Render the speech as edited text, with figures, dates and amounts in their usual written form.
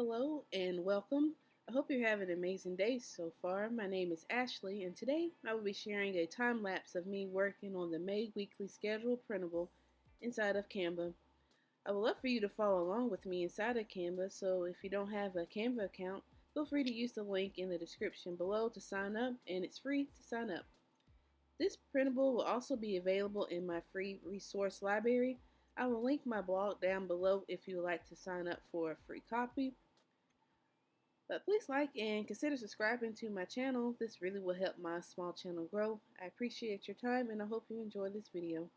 Hello and welcome. I hope you're having an amazing day so far. My name is Ashley, and today I will be sharing a time lapse of me working on the May weekly schedule printable inside of Canva. I would love for you to follow along with me inside of Canva, so if you don't have a Canva account, feel free to use the link in the description below to sign up, and it's free to sign up. This printable will also be available in my free resource library. I will link my blog down below if you would like to sign up for a free copy. But please like and consider subscribing to my channel. This really will help my small channel grow. I appreciate your time and I hope you enjoy this video.